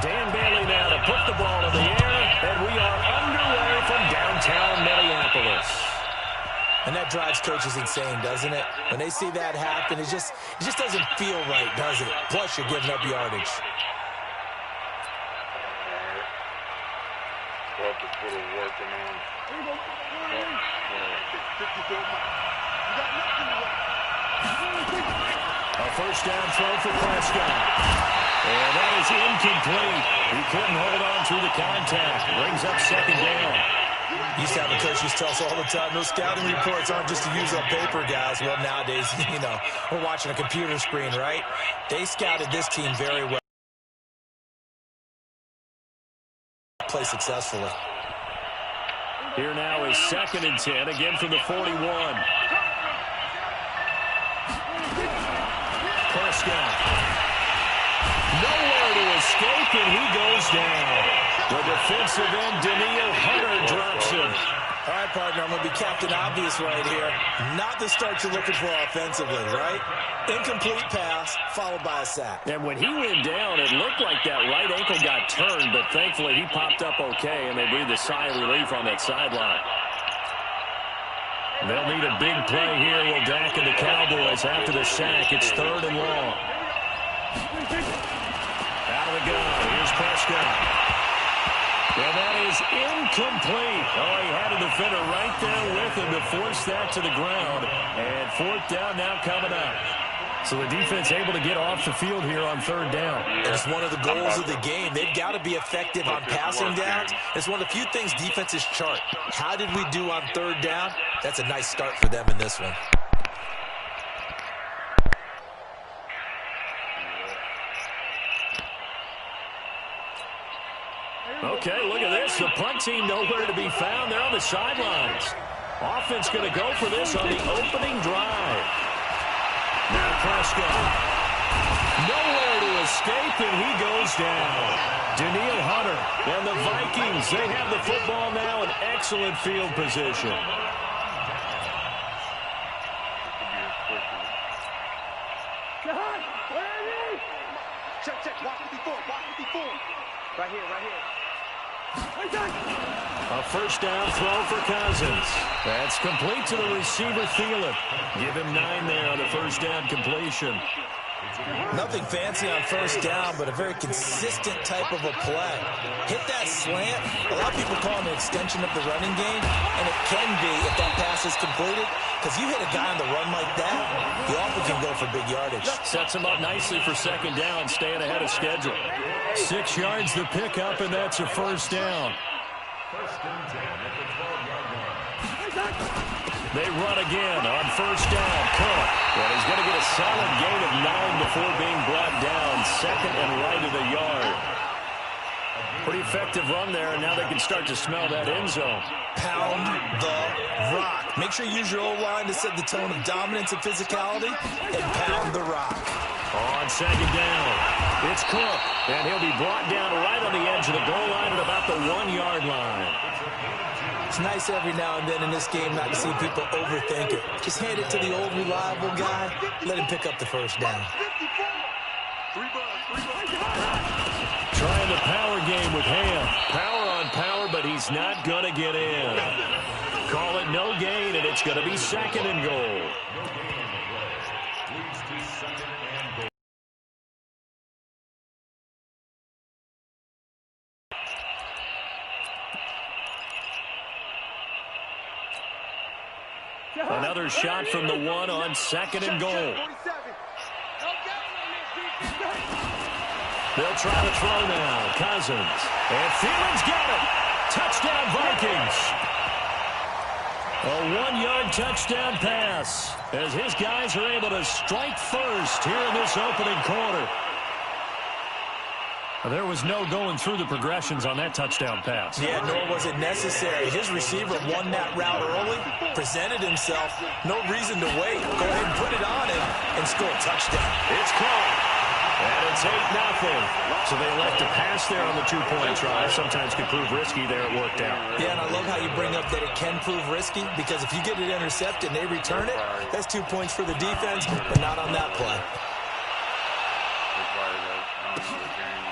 Dan Bailey now to put the ball in the air, and we are underway from downtown Minneapolis. And that drives coaches insane, doesn't it? When they see that happen, it just doesn't feel right, does it? Plus, you're giving up yardage. A first down throw for Prescott. And that is incomplete. He couldn't hold on through the contact. Brings up second down. Used to have the coaches tell us all the time, those scouting reports aren't just to use on paper, guys. Well, nowadays, we're watching a computer screen, right? They scouted this team very well. Play successfully. Here now is 2nd and 10, again from the 41. Prescott. Nowhere to escape, and he goes down. The defensive end, Daniil Hunter, drops him. All right, partner, I'm going to be Captain Obvious right here. Not the start you're looking for offensively, right? Incomplete pass, followed by a sack. And when he went down, it looked like that right ankle got turned, but thankfully he popped up okay, and they breathed a sigh of relief on that sideline. They'll need a big play here. Will Dak and the Cowboys after the sack. It's 3rd and long. Out of the gun. Here's Prescott. And that is incomplete. Oh, he had a defender right there with him to force that to the ground. And 4th down now coming up. So the defense able to get off the field here on 3rd down. It's one of the goals of the game. They've got to be effective on passing downs. It's one of the few things defenses chart. How did we do on 3rd down? That's a nice start for them in this one. Okay, look at this. The punt team nowhere to be found. They're on the sidelines. Offense going to go for this on the opening drive. Now Prescott. Nowhere to escape, and he goes down. Daniil Hunter and the Vikings, they have the football now in excellent field position. Check. Watch 54. Right here. A first down throw for Cousins. That's complete to the receiver, Thielen. Give him 9 there on the first down completion. Nothing fancy on first down, but a very consistent type of a play. Hit that slant. A lot of people call it an extension of the running game, and it can be if that pass is completed, because you hit a guy on the run like that, he often can go for big yardage. Sets him up nicely for second down, staying ahead of schedule. 6 yards the pickup, and that's a first down. They run again on first down. Cook. And he's going to get a solid gain of 9 before being brought down. 2nd and right of the yard. Pretty effective run there, and now they can start to smell that end zone. Pound the rock. Make sure you use your O-line to set the tone of dominance and physicality, and pound the rock. On second down, it's Cook, and he'll be brought down right on the edge of the goal line at about the 1-yard line. It's nice every now and then in this game not to see people overthink it. Just hand it to the old reliable guy. Let him pick up the first down. Trying the power game with Ham. Power on power, but he's not going to get in. Call it no gain, and it's going to be 2nd and goal. Another shot from the 1 on 2nd and goal. They'll try to throw now. Cousins. And Thielen's got it. Touchdown, Vikings. A 1-yard touchdown pass as his guys are able to strike first here in this opening quarter. There was no going through the progressions on that touchdown pass. Yeah, nor was it necessary. His receiver won that route early, presented himself. No reason to wait. Go ahead and put it on him and score a touchdown. It's caught. And it's 8-0. So they elect to pass there on the 2-point try. Sometimes could prove risky there. It worked out. Yeah, and I love how you bring up that it can prove risky, because if you get it intercepted and they return it, that's 2 points for the defense, but not on that play.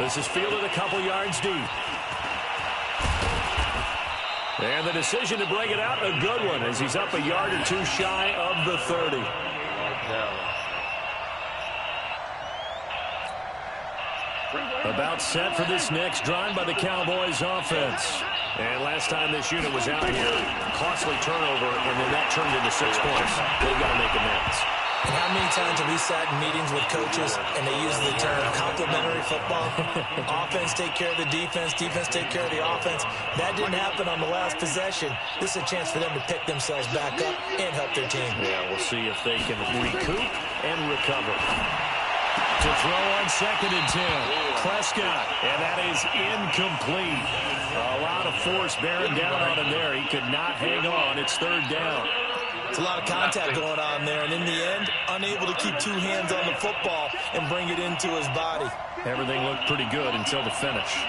This is fielded a couple yards deep. And the decision to bring it out, a good one, as he's up a yard or two shy of the 30. About set for this next drive by the Cowboys offense. And last time this unit was out here, costly turnover, and then that turned into 6 points. They've got to make amends. And how many times have we sat in meetings with coaches and they use the term complementary football? Offense take care of the defense, defense take care of the offense. That didn't happen on the last possession. This is a chance for them to pick themselves back up and help their team. Yeah, we'll see if they can recoup and recover. To throw on 2nd and 10. Prescott, and that is incomplete. A lot of force bearing down on him there. He could not hang on. It's 3rd down. It's a lot of contact going on there, and in the end, unable to keep 2 hands on the football and bring it into his body. Everything looked pretty good until the finish.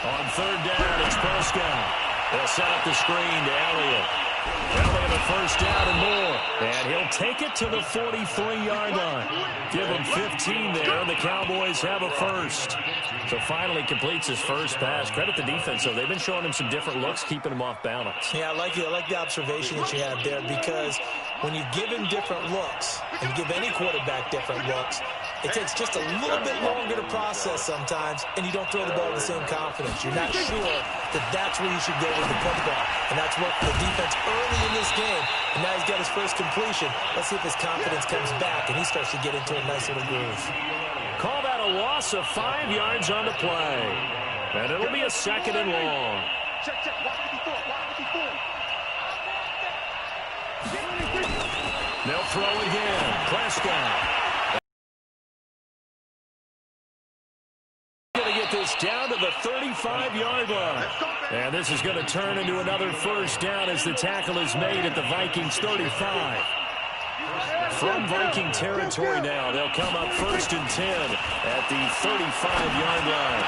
On 3rd down, it's Prescott. They'll set up the screen to Elliott. Elliott a 1st down and more. And he'll take it to the 43-yard line. Give him 15 there, and the Cowboys have a first. So finally completes his first pass. Credit the defense, though. They've been showing him some different looks, keeping him off balance. Yeah, I like the observation that you had there, because when you give him different looks, and you give any quarterback different looks, it takes just a little bit longer to process sometimes, and you don't throw the ball with the same confidence. You're not sure that that's where you should go with the football. And that's what the defense early in this game. And now he's got his first completion. Let's see if his confidence comes back and he starts to get into a nice little groove. Call that a loss of 5 yards on the play. And it'll be a 2nd and long. Check, watch 54, watch 54. They'll throw again. Prescott. This down to the 35-yard line. And this is going to turn into another 1st down as the tackle is made at the Vikings 35. From Viking territory now, they'll come up 1st and 10 at the 35-yard line.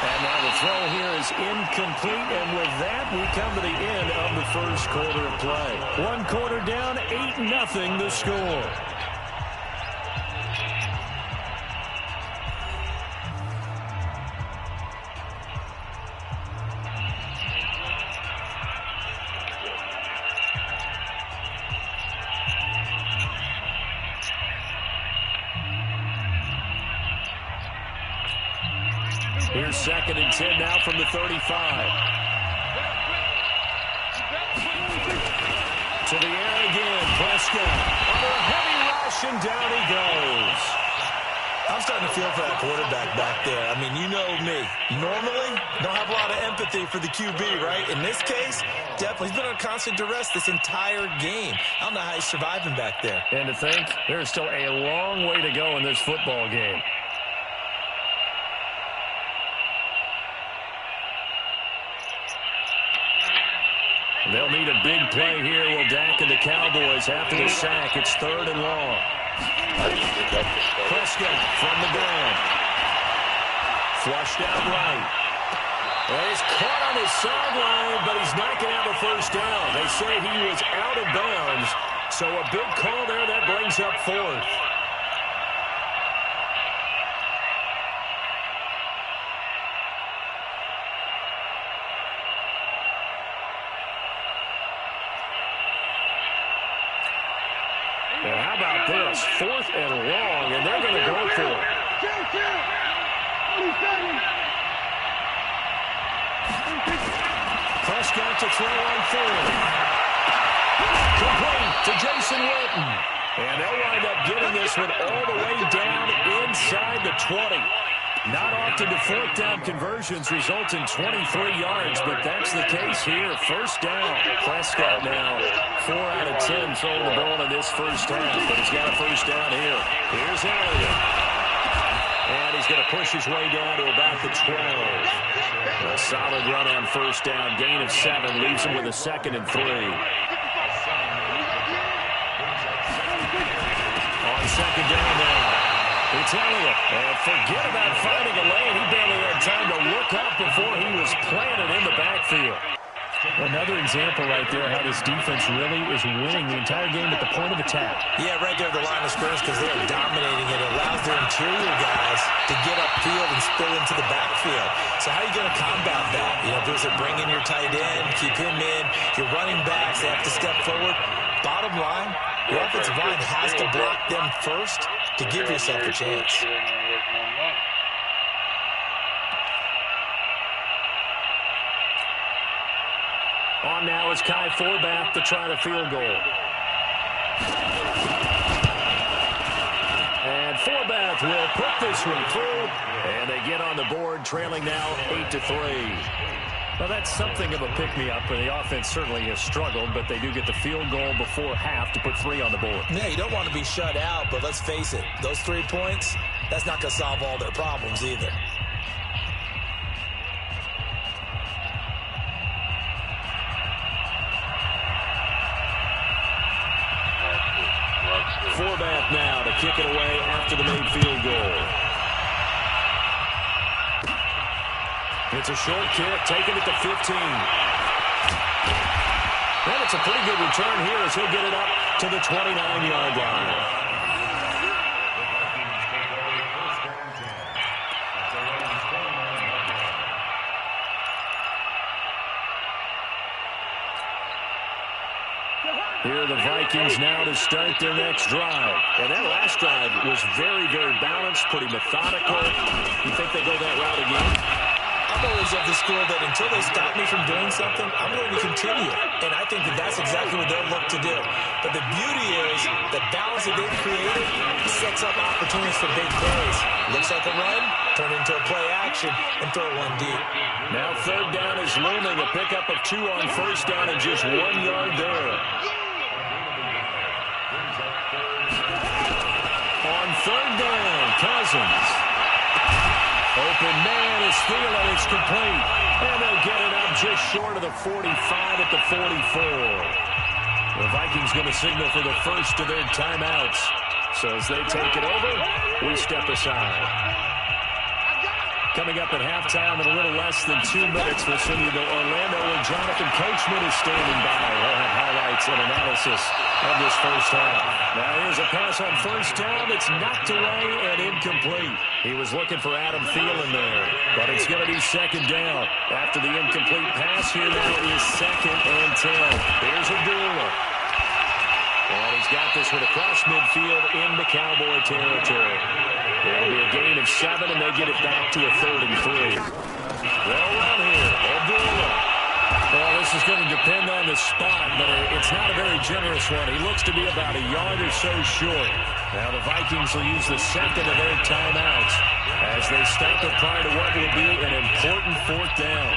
And now the throw here is incomplete, and with that, we come to the end of the 1st quarter of play. 1 quarter down, 8-0 the score. Here's 2nd and 10 now from the 35. To the air again, Prescott. Under a heavy rush, and down he goes. I'm starting to feel for that quarterback back there. I mean, you know me. Normally, don't have a lot of empathy for the QB, right? In this case, definitely. He's been under constant duress this entire game. I don't know how he's surviving back there. And to think, there's still a long way to go in this football game. They'll need a big play here. Will Dak and the Cowboys after the sack. It's 3rd and long. Prescott from the ground. Flushed out right. Well, he's caught on his sideline, but he's not going to have a 1st down. They say he was out of bounds. So a big call there. That brings up 4th. And how about this? 4th and long, and they're going to go for it. Prescott to throw on 4th. Complete to Jason Witten. And they'll wind up getting this one all the way down inside the 20. Not often do 4th down conversions result in 23 yards, but that's the case here. 1st down. Prescott now 4 out of 10 throwing the ball in this 1st half, but he's got a 1st down here. Here's Elliott. And he's going to push his way down to about the 12. A solid run on 1st down. Gain of 7 leaves him with a 2nd and 3. On 2nd down now. It's Elliott. And forget about finding a lane. He barely had time to look up before he was planted in the backfield. Another example right there how this defense really is winning the entire game at the point of attack. Yeah, right there at the line of scrimmage because they are dominating it. It allows their interior guys to get upfield and spill into the backfield. So how are you going to combat that? You know, does it bring in your tight end, keep him in, your running backs, they have to step forward? Bottom line, your offensive line has to block them first to give yourself a chance. On now is Kai Forbath to try the field goal. And Forbath will put this one through, and they get on the board, trailing now 8-3. Well, that's something of a pick-me-up, and the offense certainly has struggled, but they do get the field goal before half to put 3 on the board. Yeah, you don't want to be shut out, but let's face it, those 3 points, that's not going to solve all their problems either. Forbath now to kick it away after the made field goal. It's a short kick, taking it to 15. And it's a pretty good return here as he'll get it up to the 29-yard line. Here are the Vikings now to start their next drive. And that last drive was very, very balanced, pretty methodical. You think they go that route again? I'm always of the school that until they stop me from doing something, I'm going to continue. And I think that that's exactly what they'll look to do. But the beauty is the balance that they've created sets up opportunities for big plays. Looks like a run, turn into a play action, and throw one deep. Now third down is looming. A pickup of 2 on first down and just 1 yard there. On third down, Cousins. Open man is Thielen. It's complete. And they'll get it up just short of the 45 at the 44. The Vikings going to signal for the first of their timeouts. So as they take it over, we step aside. Coming up at halftime in a little less than 2 minutes, we'll send you to Orlando where Jonathan Coachman is standing by. We'll have highlights and analysis of this first half. Now here's a pass on first down that's knocked away and incomplete. He was looking for Adam Thielen there, but it's going to be second down. After the incomplete pass, here now is 2nd and 10. Here's Abdullah. And he's got this one across midfield into Cowboy territory. It'll be a gain of 7, and they get it back to a 3rd and 3. Well run here. Abdullah. Well, this is going to depend on the spot, but it's not a very generous one. He looks to be about a yard or so short. Now the Vikings will use the second of their timeouts as they stop it prior to what will be an important 4th down.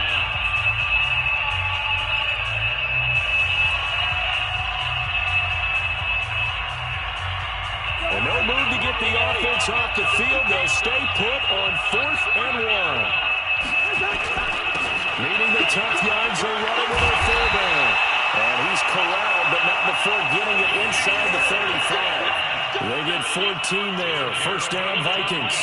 And no move to get the offense off the field. They'll stay put on 4th and 1. Leading the tough yards, they run it with their fullback. And he's corralled, but not before getting it inside the 35. They get 14 there. First down, Vikings.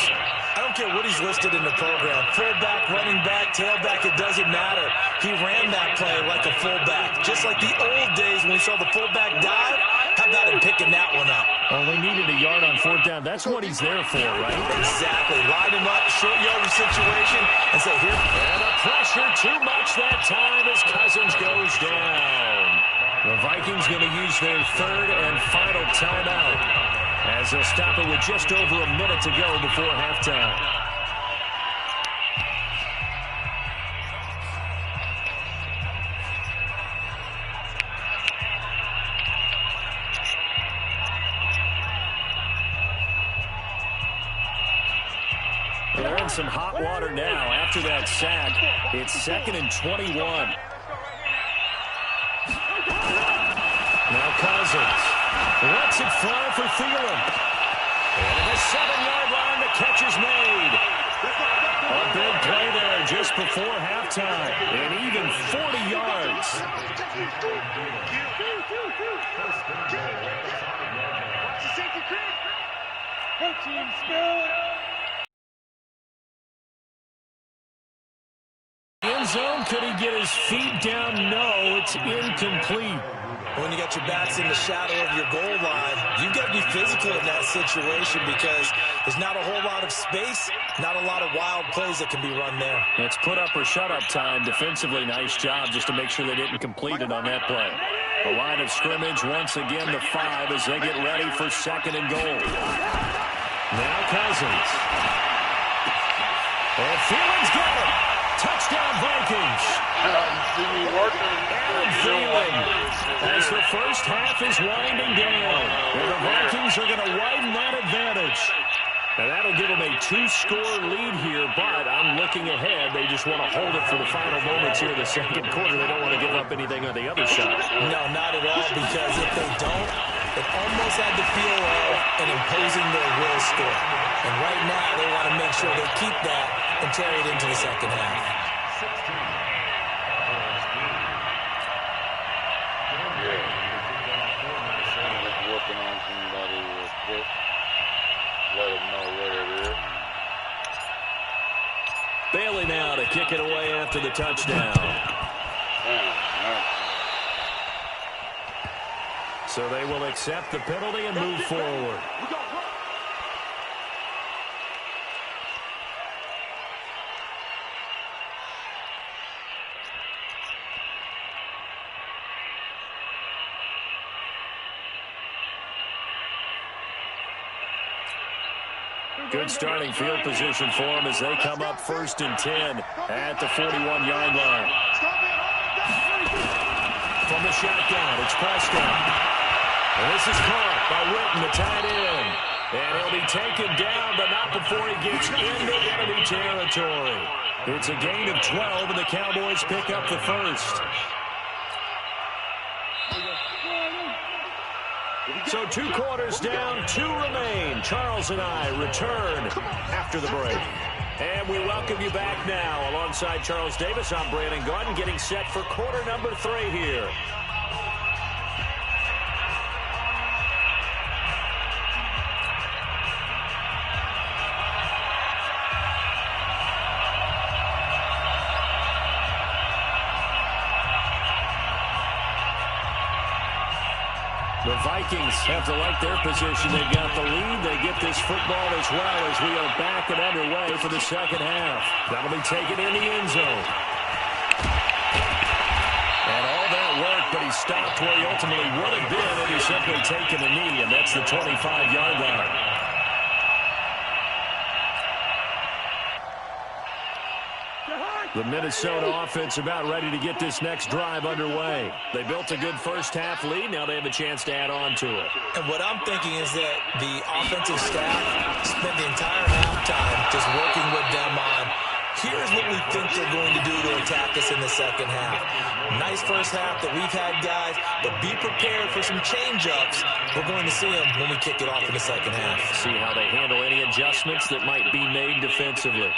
I don't care what he's listed in the program. Fullback, running back, tailback, it doesn't matter. He ran that play like a fullback. Just like the old days when we saw the fullback dive. How about him picking that one up? Oh, they needed a yard on 4th down. That's what he's there for, right? Exactly. Line him up, short yardage situation, and say, here. And the pressure too much that time as Cousins goes down. The Vikings going to use their 3rd and final timeout as they'll stop it with just over a minute to go before halftime. They're in some hot water now after that sack. It's 2nd and 21. Now Cousins lets it fly for Thielen. And at the 7-yard line, the catch is made. A big play there just before halftime. And even 40 yards. End zone, could he get his feet down? No, It's incomplete. When you got your backs in the shadow of your goal line, you've got to be physical in that situation because there's not a whole lot of space, not a lot of wild plays that can be run there. It's put up or shut up time. Defensively, nice job just to make sure they didn't complete it on that play. The line of scrimmage once again the 5 as they get ready for 2nd and goal. Now Cousins. And Thielens got it. Touchdown Vikings. Adam Thielen as the first half is winding down. And the Vikings are going to widen that advantage. And that'll give them a 2-score lead here, but I'm looking ahead. They just want to hold it for the final moments here in the 2nd quarter. They don't want to give up anything on the other side. No, not at all, because if they don't, it almost had the feel of an imposing their will score. And right now, they want to make sure they keep that and carry it into the 2nd half. Working on somebody real quick. Let them know what it is. Bailey now to kick it away after the touchdown. So they will accept the penalty and move forward. Good starting field position for them as they come up 1st and 10 at the 41-yard line. From the shotgun, it's Prescott. And this is caught by Witten, the tight end. And he'll be taken down, but not before he gets into enemy territory. It's a gain of 12, and the Cowboys pick up the first. So 2 quarters down, 2 remain. Charles and I return after the break. And we welcome you back now. Alongside Charles Davis, I'm Brandon Gordon, getting set for quarter number 3 here. The Vikings have to like their position. They've got the lead. They get this football as well as we are back and underway for the 2nd half. That'll be taken in the end zone. And all that work, but he stopped where he ultimately would have been if he simply taken a knee, and that's the 25-yard line. The Minnesota offense about ready to get this next drive underway. They built a good first half lead. Now they have a chance to add on to it. And what I'm thinking is that the offensive staff spent the entire halftime just working with them on, here's what we think they're going to do to attack us in the 2nd half. Nice first half that we've had, guys, but be prepared for some change-ups. We're going to see them when we kick it off in the 2nd half. See how they handle any adjustments that might be made defensively.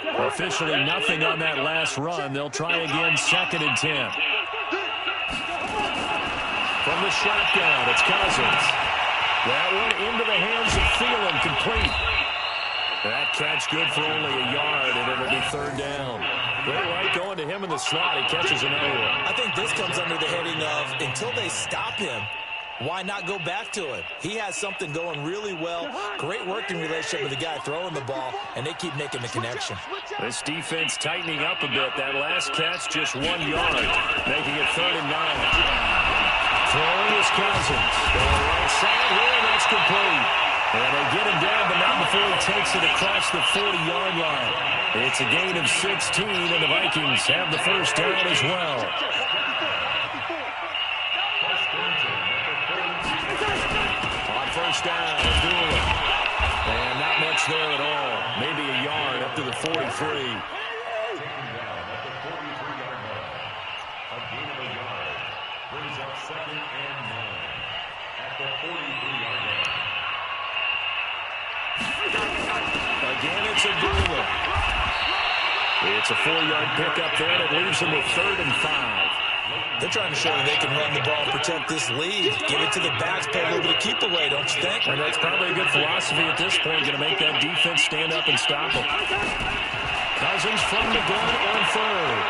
Officially nothing on that last run. They'll try again, 2nd and 10. From the shotgun, it's Cousins. That one into the hands of Thielen, complete. That catch good for only a yard, and it'll be 3rd down. They like going to him in the slot. He catches another one. I think this comes under the heading of, until they stop him, why not go back to it? He has something going really well. Great working relationship with the guy throwing the ball, and they keep making the connection. This defense tightening up a bit. That last catch, just 1 yard, making it 3rd and 9. Throwing is Cousins. Going right side here, and that's complete. And they get him down, but not before he takes it across the 40-yard line. It's a gain of 16, and the Vikings have the first down as well. First down, Doolin. And not much there at all. Maybe a yard up to the 43. Brings up 2nd and 9 at the 43-yard line. Again, it's a Doolin. It's a 4-yard pickup there that leaves him with 3rd and 5. They're trying to show that they can run the ball and protect this lead. Give it to the backs, play a little bit of keep away, don't you think? And that's probably a good philosophy at this point, going to make that defense stand up and stop them. Cousins from the gun on third.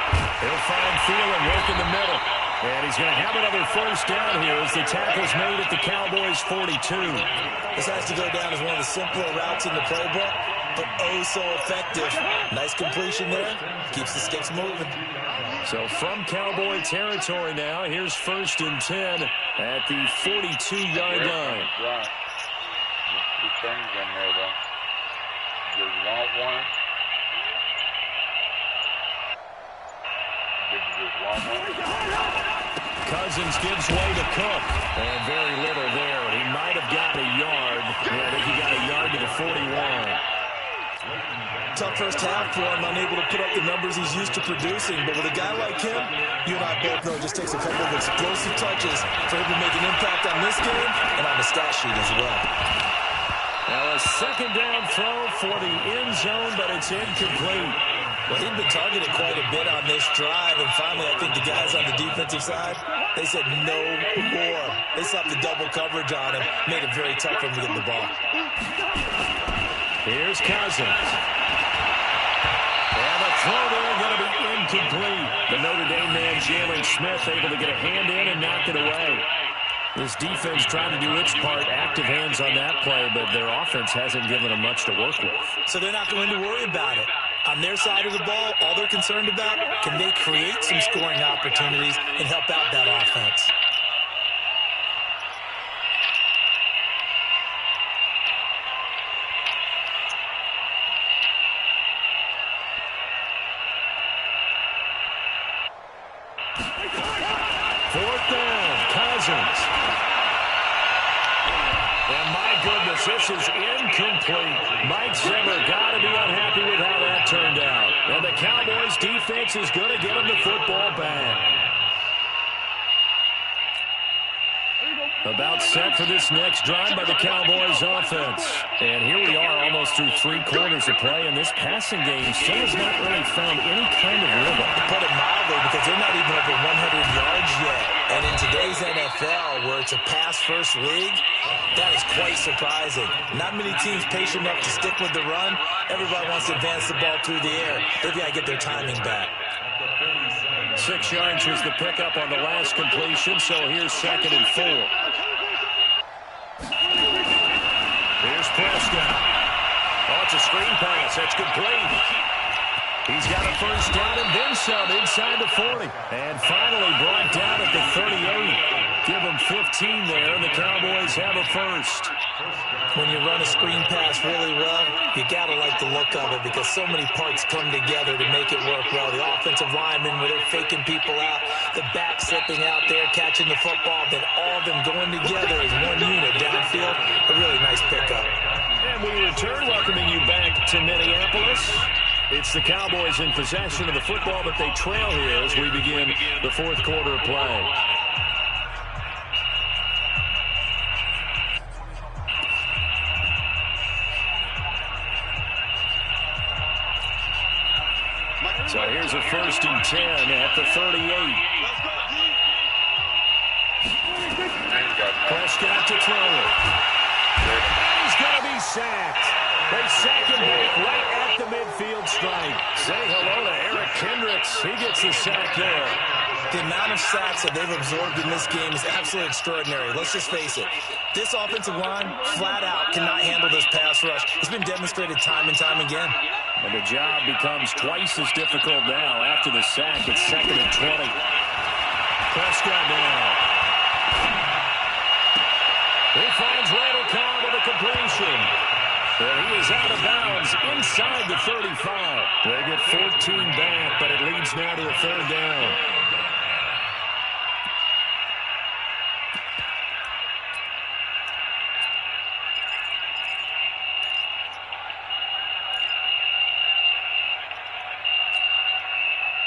He'll find Thielen, work in the middle. And he's going to have another first down here as the tackle's made at the Cowboys' 42. This has to go down as one of the simpler routes in the playbook, but oh so effective. Nice completion there. Keeps the sticks moving. So from Cowboy territory now, here's 1st and 10 at the 42-yard line. Right. There's 2 things in there, though. You want one? Did you just want one? Cousins gives way to Cook. And very little there. He might have gotten a yard. Yeah, I think he got a yard to the 41. Tough first half for him, unable to put up the numbers he's used to producing. But with a guy like him, you and I both know it just takes a couple of explosive touches for him to make an impact on this game and on the stat sheet as well. Now a second down throw for the end zone, but it's incomplete. Well, he'd been targeted quite a bit on this drive, and finally I think the guys on the defensive side, they said no more. They slapped the double coverage on him, made it very tough for him to get the ball. Here's Cousins. And the throw there going to be incomplete. The Notre Dame man, Jalen Smith, able to get a hand in and knock it away. This defense trying to do its part, active hands on that play, but their offense hasn't given them much to work with. So they're not going to worry about it. On their side of the ball, all they're concerned about, can they create some scoring opportunities and help out that offense? Fourth down, Cousins. And my goodness, this is incomplete. Mike Zimmer got to be unhappy with how that turned out. And the Cowboys defense is going to get him the football back. About set for this next drive by the Cowboys offense. And here we are almost through 3 quarters of play, and this passing game still has not really found any kind of rhythm. To put it mildly, because they're not even over 100 yards yet. And in today's NFL, where it's a pass-first league, that is quite surprising. Not many teams patient enough to stick with the run. Everybody wants to advance the ball through the air. They've got to get their timing back. 6 yards was the pickup on the last completion, so here's 2nd and 4. Here's Prescott. Oh, it's a screen pass. That's complete. He's got a first down and then some inside the 40. And finally brought down at the 38. Give them 15 there, and the Cowboys have a first. When you run a screen pass really well, you got to like the look of it because so many parts come together to make it work well. The offensive linemen, where they're faking people out, the back slipping out there, catching the football, then all of them going together as one unit downfield. A really nice pickup. And we return, welcoming you back to Minneapolis. It's the Cowboys in possession of the football, but they trail here as we begin the 4th quarter of play. So here's a 1st and 10 at the 38. Prescott to throw it. And he's going to be sacked. They sack him back right at the midfield stripe. Say hello to Eric Kendricks. He gets the sack there. The amount of sacks that they've absorbed in this game is absolutely extraordinary. Let's just face it. This offensive line, flat out, cannot handle this pass rush. It's been demonstrated time and time again. And the job becomes twice as difficult now after the sack. It's 2nd and 20. Prescott now. He finds Randall Cobb with a completion. And he is out of bounds inside the 35. They get 14 back, but it leads now to a 3rd down.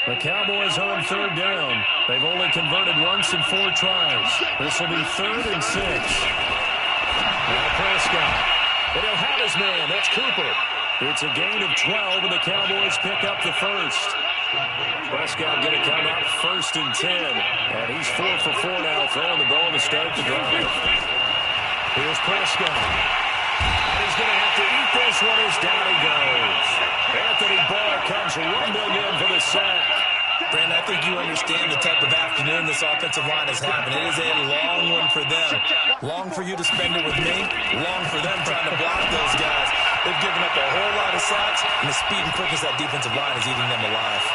The Cowboys on 3rd down. They've only converted once in 4 tries. This will be 3rd and 6. Now Prescott. And he'll have his man. That's Cooper. It's a gain of 12, and the Cowboys pick up the first. Prescott going to come up 1st and 10. And he's 4 for 4 now, throwing the ball to start the drive. Here's Prescott. And he's going to have to eat this one as down he goes. Anthony Barr comes rumbling in for the sack. Brandon, I think you understand the type of afternoon this offensive line is having. It is a long one for them. Long for you to spend it with me. Long for them trying to block those guys. They've given up a whole lot of sacks, and the speed and quickness of that defensive line is eating them alive.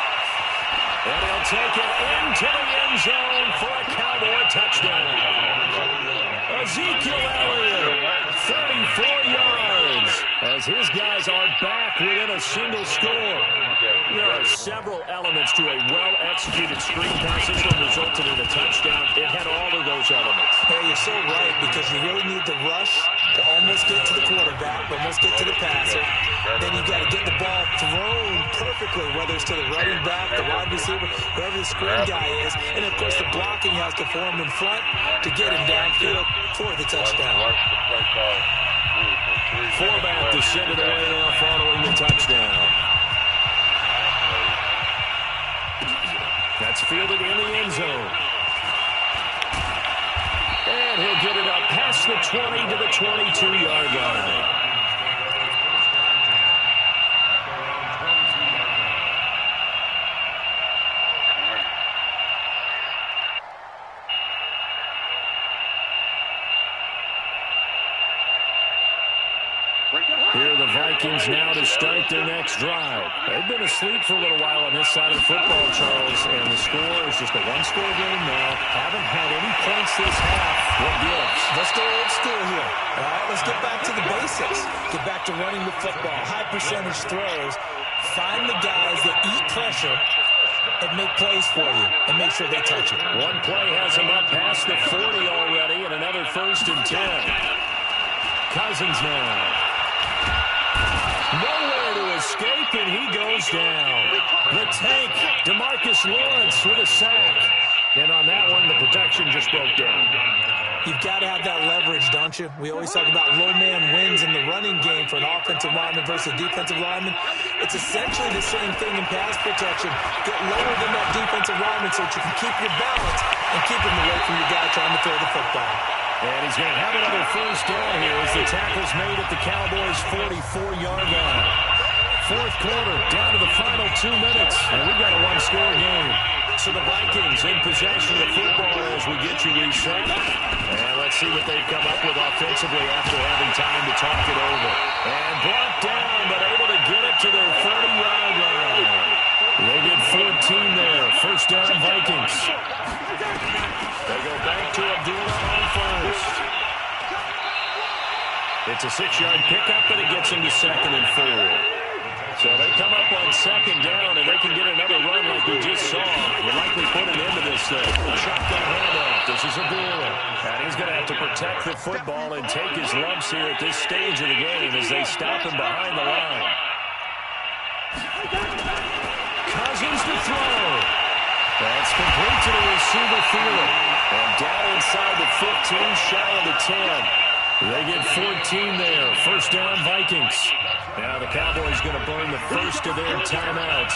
And he'll take it into the end zone for a Cowboy touchdown. Ezekiel Elliott, 34 yards, as his guys are back within a single score. There are several elements to a well-executed screen pass. This one resulted in a touchdown. It had all of those elements. Hey, you're so right, because you really need to rush to almost get to the quarterback, almost get to the passer. Then you've got to get the ball thrown perfectly, whether it's to the running back, the wide receiver, whoever the screen guy is. And, of course, the blocking has to form in front to get him downfield for the touchdown. Fullback to send it away now following the touchdown. That's fielded in the end zone. And he'll get it up past the 20 to the 22-yard line. Here are the Vikings now to start their next drive. They've been asleep for a little while on this side of the football, Charles, and the score is just a one-score game now. Haven't had any points this half. What gives? Let's go old school here. All right, let's get back to the basics. Get back to running the football, high percentage throws. Find the guys that eat pressure and make plays for you and make sure they touch it. One play has him up past the 40 already, and another 1st and 10. Cousins now. Nowhere to escape, and he goes down. The tank, DeMarcus Lawrence with a sack. And on that one, the protection just broke down. You've got to have that leverage, don't you? We always talk about low man wins in the running game for an offensive lineman versus a defensive lineman. It's essentially the same thing in pass protection. Get lower than that defensive lineman so that you can keep your balance and keep him away from your guy trying to throw the football. And he's going to have another 1st down here as the tackle's made at the Cowboys' 44-yard line. 4th quarter, down to the final 2 minutes, and we've got a one-score game. So the Vikings in possession of the football as we get you reset. And let's see what they've come up with offensively after having time to talk it over. And brought down, but able to get it to their 30-yard line. They get 14 there. 1st down, Vikings. They go back to Abdullah on 1st. It's a 6-yard pickup, and it gets into 2nd and 4. So they come up on 2nd down, and they can get another run like we just saw. We'll likely put an end to this thing. Shotgun handoff. This is Abdullah. And he's going to have to protect the football and take his lumps here at this stage of the game as they stop him behind the line. Cousins to throw. That's complete to the receiver field. And down inside the 15, shy of the 10. They get 14 there. 1st down, Vikings. Now the Cowboys going to burn the first of their timeouts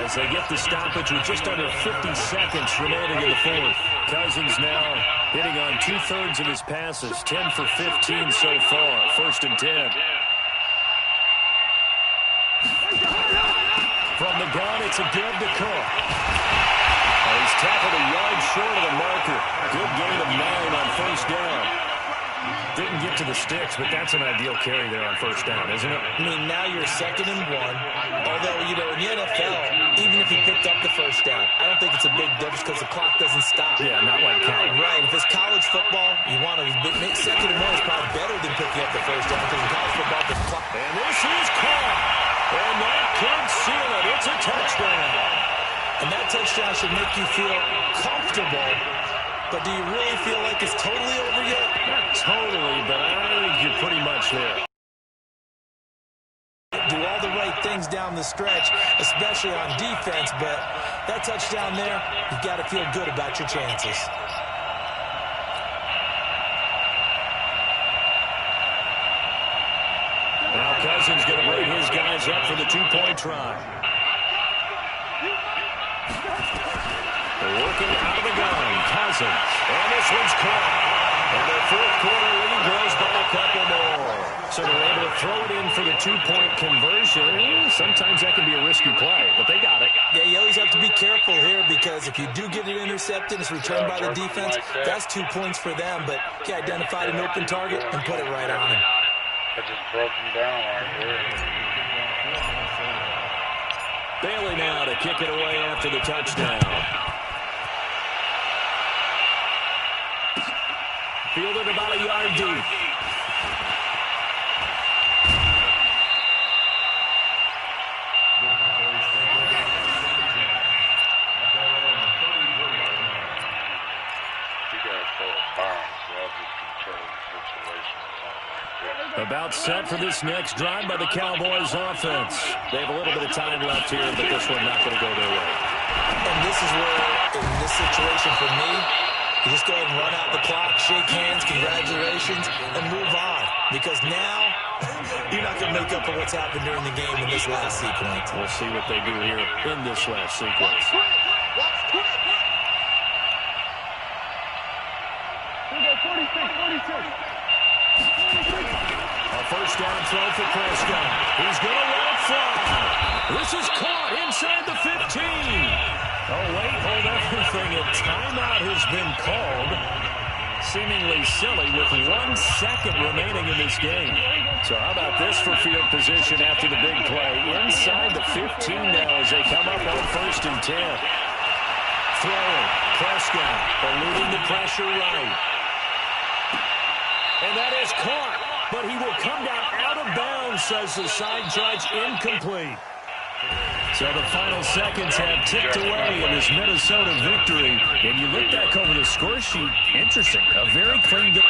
as they get the stoppage with just under 50 seconds remaining in the 4th. Cousins now hitting on 2/3 of his passes. 10 for 15 so far. 1st and 10. From the gun, it's a give to Cook. He's tackled a yard short of the marker. Good gain of 9 on 1st down. Didn't get to the sticks, but that's an ideal carry there on 1st down, isn't it? I mean, now you're 2nd and 1. Although, you know, in the NFL, even if he picked up the 1st down, I don't think it's a big difference because the clock doesn't stop. Yeah, not like college. Right. If it's college football, you want to make 2nd and 1 is probably better than picking up the 1st down because in college football, the clock. And this is caught. And that could seal it. It's a touchdown. And that touchdown should make you feel comfortable. But do you really feel like it's totally over yet? Not totally, but I think you're pretty much there. Do all the right things down the stretch, especially on defense, but that touchdown there, you've got to feel good about your chances. Now Cousins going to bring his guys up for the 2-point try. Parsons. And this one's caught. And their fourth quarter lead grows by a couple more. So they're able to throw it in for the two-point conversion. Sometimes that can be a risky play, but they got it. Yeah, you always have to be careful here because if you do get it intercepted, it's returned by the defense. That's 2 points for them, but he identified an open target and put it right on him. I just broke him down right there. Bailey now to kick it away after the touchdown. Fielded about a yard deep. About set for this next drive by the Cowboys offense. They have a little bit of time left here, but this one not going to go their way. And this is where, in this situation for me, you just go ahead and run out the clock, shake hands, congratulations, and move on. Because now, you're not going to make up for what's happened during the game in this last sequence. We'll see what they do here in this last sequence. Here we go, 46. A first down throw for Prescott. He's going to let it fly. This is caught inside the 15. Oh, wait, hold everything. A timeout has been called. Seemingly silly with 1 second remaining in this game. So how about this for field position after the big play? Inside the 15 now as they come up on 1st and 10. Throwing. Prescott eluding the pressure right. And that is caught. But he will come down out of bounds, says the side judge, incomplete. So the final seconds have ticked away in this Minnesota victory. And you look back over the score sheet, interesting. A very clean game.